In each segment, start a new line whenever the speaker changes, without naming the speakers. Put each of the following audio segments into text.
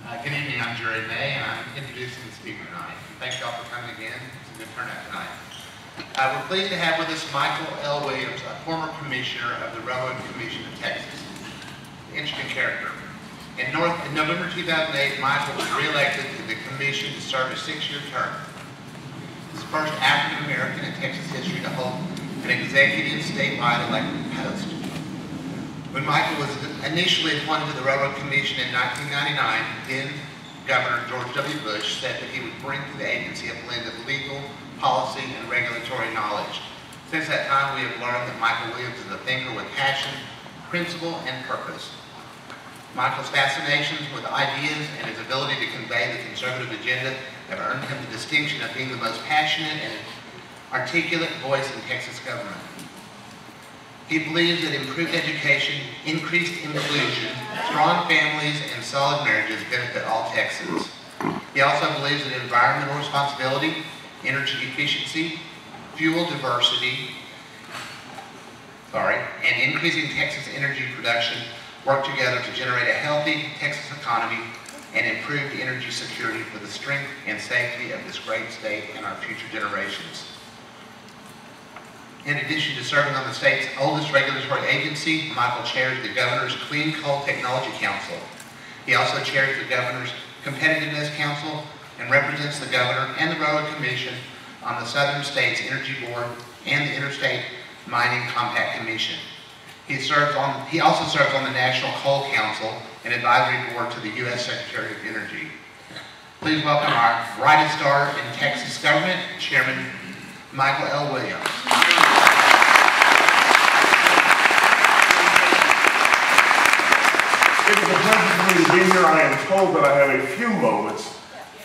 Good evening, I'm Jerry May, and I'm introducing the speaker tonight. Thank you all for coming again. It's a good turnout tonight. We're pleased to have with us Michael L. Williams, a former commissioner of the Railroad Commission of Texas. Interesting character. In November 2008, Michael was re-elected to the commission to serve a 6-year term. He's the first African American in Texas history to hold an executive statewide elected post. When Michael was initially appointed to the Railroad Commission in 1999, then Governor George W. Bush said that he would bring to the agency a blend of legal, policy, and regulatory knowledge. Since that time, we have learned that Michael Williams is a thinker with passion, principle, and purpose. Michael's fascinations with ideas and his ability to convey the conservative agenda have earned him the distinction of being the most passionate and articulate voice in Texas government. He believes that improved education, increased inclusion, strong families, and solid marriages benefit all Texans. He also believes that environmental responsibility, energy efficiency, fuel diversity, and increasing Texas energy production work together to generate a healthy Texas economy and improve the energy security for the strength and safety of this great state and our future generations. In addition to serving on the state's oldest regulatory agency, Michael chairs the Governor's Clean Coal Technology Council. He also chairs the Governor's Competitiveness Council and represents the Governor and the Railroad Commission on the Southern States Energy Board and the Interstate Mining Compact Commission. He also serves on the National Coal Council and Advisory Board to the U.S. Secretary of Energy. Please welcome our brightest star in Texas government, Chairman Michael L. Williams.
It is a pleasure for me to be here. I am told that I have a few moments.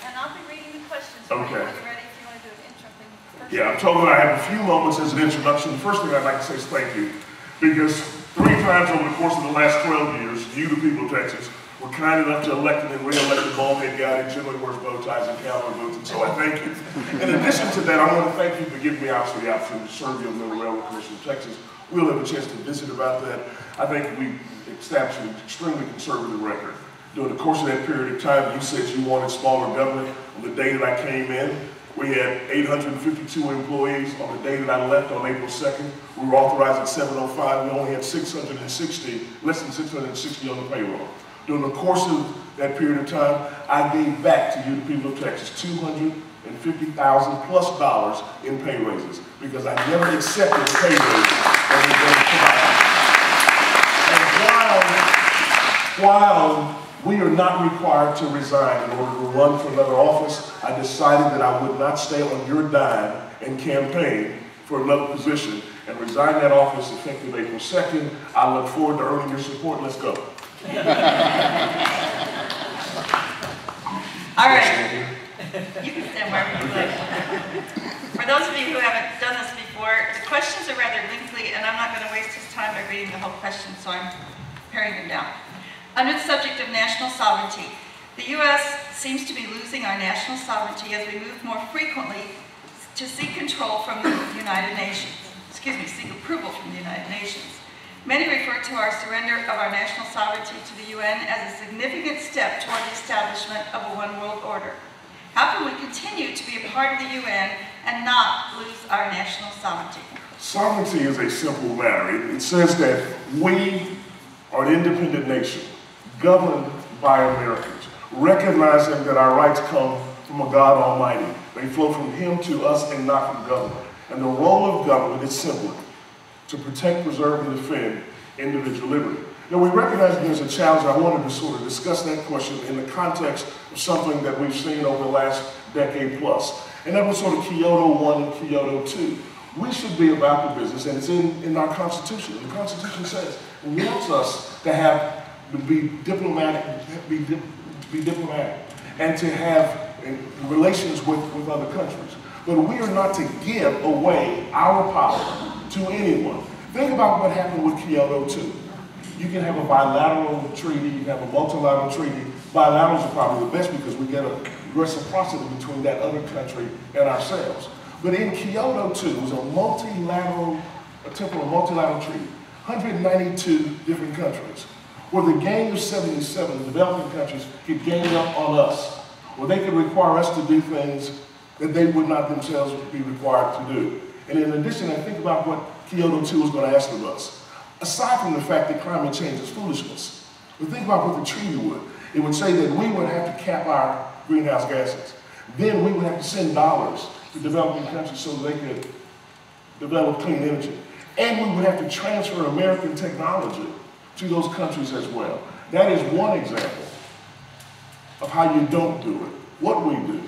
And I'll be reading the questions.
Okay.
Are you ready if you want to do an intro thing first?
Yeah, I'm told that I have a few moments as an introduction. The first thing I'd like to say is thank you, because 3 times over the course of the last 12 years, you, the people of Texas, were kind enough to elect and re-elect the bald-head guy who generally wears bow ties and cowboy boots, and so I thank you. In addition to that, I want to thank you for giving me obviously the opportunity to serve you on the Railroad Commission of Texas. We'll have a chance to visit about that. I think we established an extremely conservative record. During the course of that period of time, you said you wanted smaller government. On the day that I came in, we had 852 employees. On the day that I left on April 2nd, we were authorized at 705. We only had 660, less than 660 on the payroll. During the course of that period of time, I gave back to you, the people of Texas, $250,000 plus in pay raises, because I never accepted pay raises that were going to provide. And while we are not required to resign in order to run for another office, I decided that I would not stay on your dime and campaign for another position and resign that office effective April 2nd. I look forward to earning your support. Let's go.
All right. You can stand wherever you like. For those of you who haven't done this before, the questions are rather lengthy, and I'm not going to waste his time by reading the whole question, so I'm paring them down. Under the subject of national sovereignty, the U.S. seems to be losing our national sovereignty as we move more frequently to seek control from the United Nations. Seek approval from the United Nations. Many refer to our surrender of our national sovereignty to the UN as a significant step toward the establishment of a one-world order. How can we continue to be a part of the UN and not lose our national sovereignty?
Sovereignty is a simple matter. It says that we are an independent nation, governed by Americans, recognizing that our rights come from a God Almighty. They flow from Him to us and not from government. And the role of government is simple: to protect, preserve, and defend individual liberty. Now, we recognize that there's a challenge. I wanted to sort of discuss that question in the context of something that we've seen over the last decade plus. And that was sort of Kyoto 1 and Kyoto 2. We should be about the business, and it's in our Constitution. And the Constitution says it wants us to be diplomatic, and to have relations with other countries. But we are not to give away our power to anyone. Think about what happened with Kyoto 2. You can have a bilateral treaty, you can have a multilateral treaty. Bilaterals are probably the best because we get a reciprocity between that other country and ourselves. But in Kyoto 2, it was a multilateral treaty. 192 different countries. where the gang of 77, the developing countries, could gang up on us, where they could require us to do things that they would not themselves be required to do. And in addition, I think about what Kyoto 2 is going to ask of us. Aside from the fact that climate change is foolishness, but think about what the treaty would. It would say that we would have to cap our greenhouse gases. Then we would have to send dollars to developing countries so they could develop clean energy. And we would have to transfer American technology to those countries as well. That is one example of how you don't do it. What we do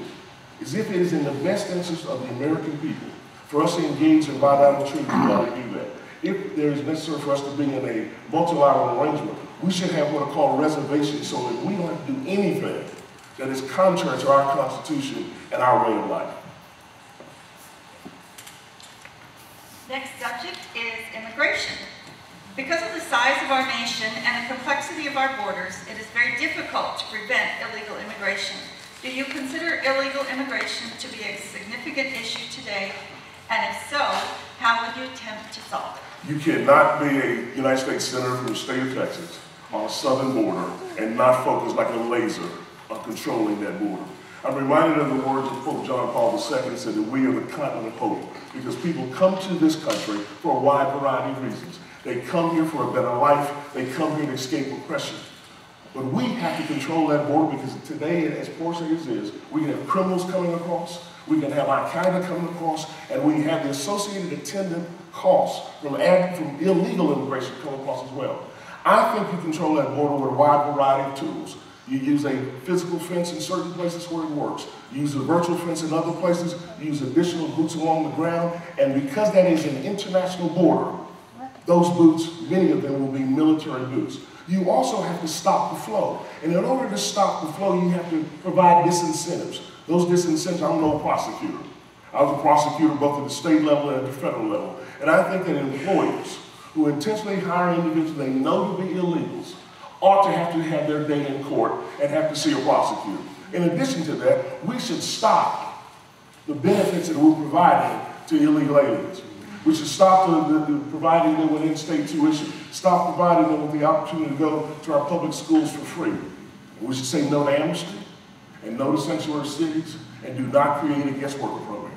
is, if it is in the best interest of the American people for us to engage in bilateral treaties, we ought to do that. If there is necessary for us to be in a multilateral arrangement, we should have what are called reservations so that we don't have to do anything that is contrary to our Constitution and our way of life.
Next subject is immigration. Because of the size of our nation and the complexity of our borders, it is very difficult to prevent illegal immigration. Do you consider illegal immigration to be a significant issue today? And if so, how would you attempt to solve it?
You cannot be a United States Senator from the state of Texas on a southern border and not focus like a laser on controlling that border. I'm reminded of the words of Pope John Paul II, who said that we are the continent of hope, because people come to this country for a wide variety of reasons. They come here for a better life. They come here to escape oppression. But we have to control that border, because today, as poor as it is, we can have criminals coming across, we can have Al-Qaeda coming across, and we have the associated attendant costs from illegal immigration coming across as well. I think you control that border with a wide variety of tools. You use a physical fence in certain places where it works. You use a virtual fence in other places. You use additional boots along the ground. And because that is an international border, those boots, many of them will be military boots. You also have to stop the flow. And in order to stop the flow, you have to provide disincentives. Those disincentives, I'm no prosecutor. I was a prosecutor both at the state level and at the federal level. And I think that employers who intentionally hire individuals they know to be illegals ought to have their day in court and have to see a prosecutor. In addition to that, we should stop the benefits that we're providing to illegal aliens. We should stop providing them with in-state tuition, stop providing them with the opportunity to go to our public schools for free. And we should say no to amnesty and no to sanctuary cities, and do not create a guest worker program.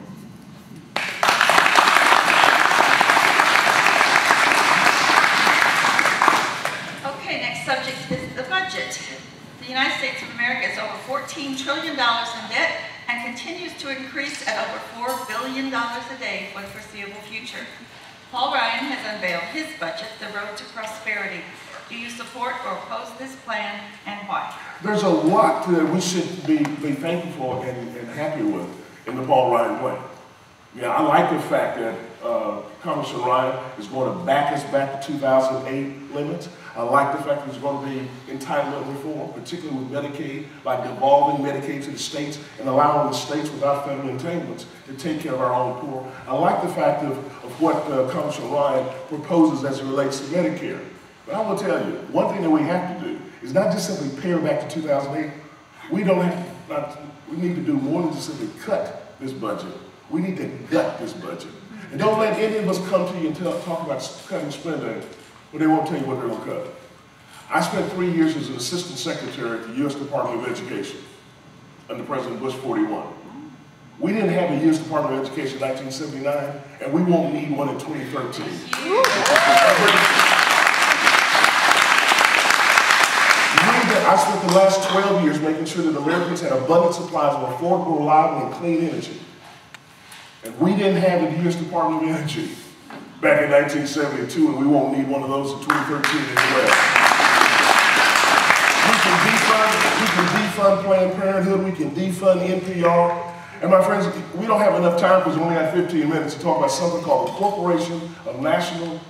Okay, next subject is the budget. The United States of America is over $14 trillion in debt and continues to increase at over $4 billion a day for the foreseeable future. Paul Ryan has unveiled his budget, The Road to Prosperity. Do you support or oppose this plan, and why? There's
a lot that we should be thankful for and happy with in the Paul Ryan plan. Yeah, I like the fact that Congressman Ryan is going to back us back to 2008 limits. I like the fact that there's going to be entitlement reform, particularly with Medicaid, by devolving Medicaid to the states and allowing the states without federal entanglements to take care of our own poor. I like the fact of what Congressman Ryan proposes as it relates to Medicare. But I will tell you, one thing that we have to do is not just simply pare back to 2008. We need to do more than just simply cut this budget. We need to gut this budget. And don't let any of us come to you and talk about cutting spending, but they won't tell you what they're going to cut. I spent 3 years as an assistant secretary at the U.S. Department of Education under President Bush 41. We didn't have a U.S. Department of Education in 1979, and we won't need one in 2013. I spent the last 12 years making sure that Americans had abundant supplies of affordable, reliable, and clean energy. And we didn't have the U.S. Department of Energy back in 1972, and we won't need one of those in 2013 as well. We can defund Planned Parenthood, we can defund NPR. And my friends, we don't have enough time because we only got 15 minutes to talk about something called the Corporation of National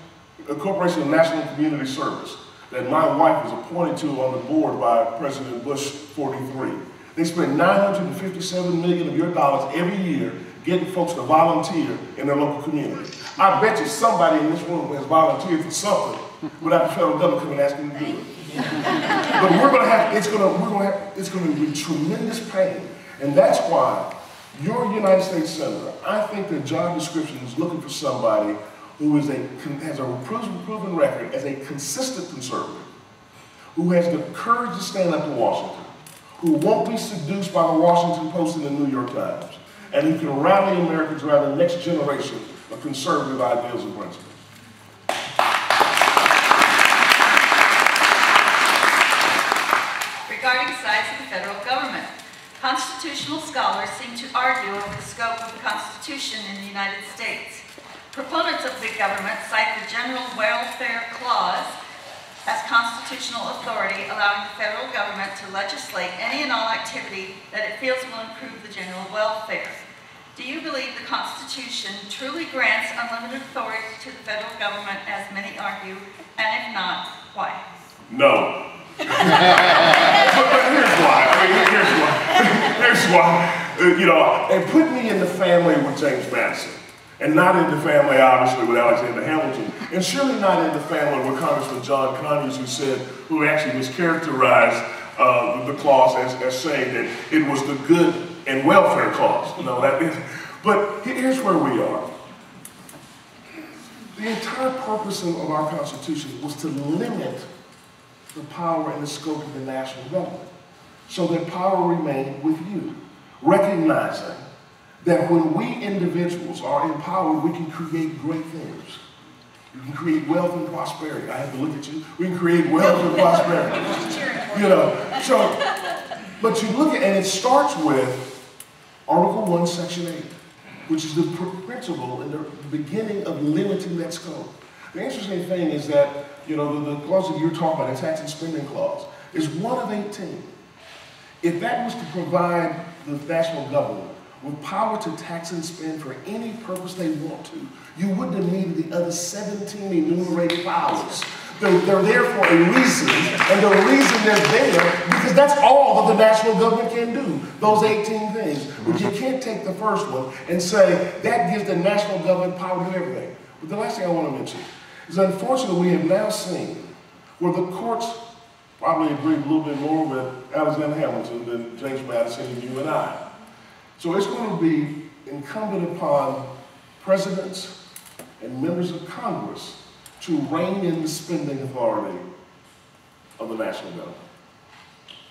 Community Service that my wife was appointed to on the board by President Bush 43. They spend $957 million of your dollars every year getting folks to volunteer in their local community. I bet you somebody in this room has volunteered for something without the federal government coming and asking them to do it. But it's going to be tremendous pain. And that's why your United States Senator, I think the job description is looking for somebody who has a proven record as a consistent conservative, who has the courage to stand up to Washington, who won't be seduced by the Washington Post and the New York Times, and who can rally Americans around the next generation of conservative ideals and principles.
Regarding size of the federal government, constitutional scholars seem to argue over the scope of the Constitution in the United States. Proponents of big government cite the General Welfare Clause as constitutional authority, allowing the federal government to legislate any and all activity that it feels will improve the general welfare. Do you believe the Constitution truly grants unlimited authority to the federal government, as many argue, and if not, why?
No. but here's why. Here's why. You know, and put me in the family with James Madison, and not in the family, obviously, with Alexander Hamilton, and surely not in the family with Congressman John Conyers, who actually mischaracterized the clause as saying that it was the good and welfare clause. No, that is. But here's where we are. The entire purpose of our Constitution was to limit the power and the scope of the national government, so that power remained with you, recognizing that when we individuals are empowered, we can create great things. We can create wealth and prosperity. I have to look at you. We can create wealth and prosperity. You know, so, but you look at, and it starts with Article 1, Section 8, which is the principle in the beginning of limiting that scope. The interesting thing is that, you know, the clause that you're talking about, the tax and spending clause, is one of 18. If that was to provide the national government with power to tax and spend for any purpose they want to, you wouldn't have needed the other 17 enumerated powers. They're there for a reason, and the reason they're there because that's all that the national government can do, those 18 things. But you can't take the first one and say that gives the national government power to do everything. But the last thing I want to mention is, unfortunately, we have now seen where the courts probably agreed a little bit more with Alexander Hamilton than James Madison and you and I. So it's going to be incumbent upon presidents and members of Congress to rein in the spending authority of the national government.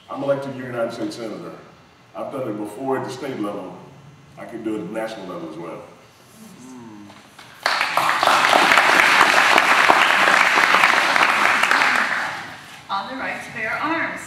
I'm elected to be a United States Senator. I've done it before at the state level. I can do it at the national level as well.
On the right to bear arms,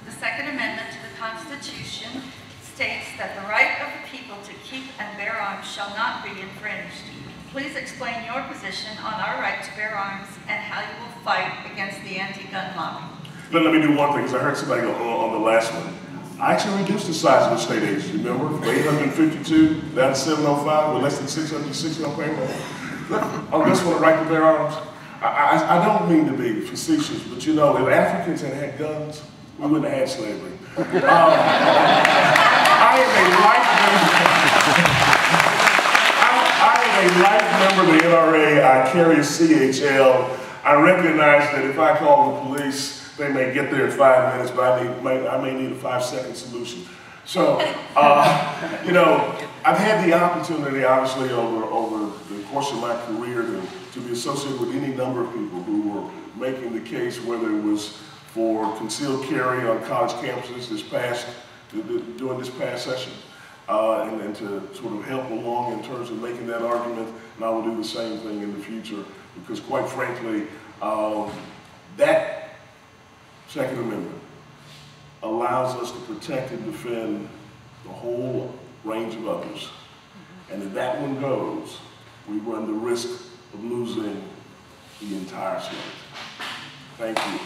the Second Amendment to the Constitution states that the right of the people to keep and bear arms shall not be infringed. Please explain your position on our right to bear arms and how you will fight against the anti-gun lobby.
Let me do one thing, because I heard somebody go on the last one. I actually reduced the size of the state agency, remember? From 852 down to 705 with less than 660 on payroll. On this one, the right to bear arms, I don't mean to be facetious, but you know, if Africans had guns, we wouldn't have had slavery. I am a life member of the NRA. I carry a CHL. I recognize that if I call the police, they may get there in 5 minutes, but I may need a 5-second solution. So, you know, I've had the opportunity, obviously, over the course of my career to be associated with any number of people who were making the case, whether it was for concealed carry on college campuses during this past session, and to sort of help along in terms of making that argument, and I will do the same thing in the future, because quite frankly, that Second Amendment allows us to protect and defend the whole range of others. And if that one goes, we run the risk of losing the entire state. Thank you.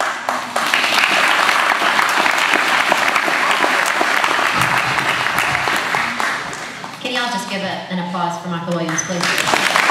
Can y'all just give an applause for Michael Williams, please?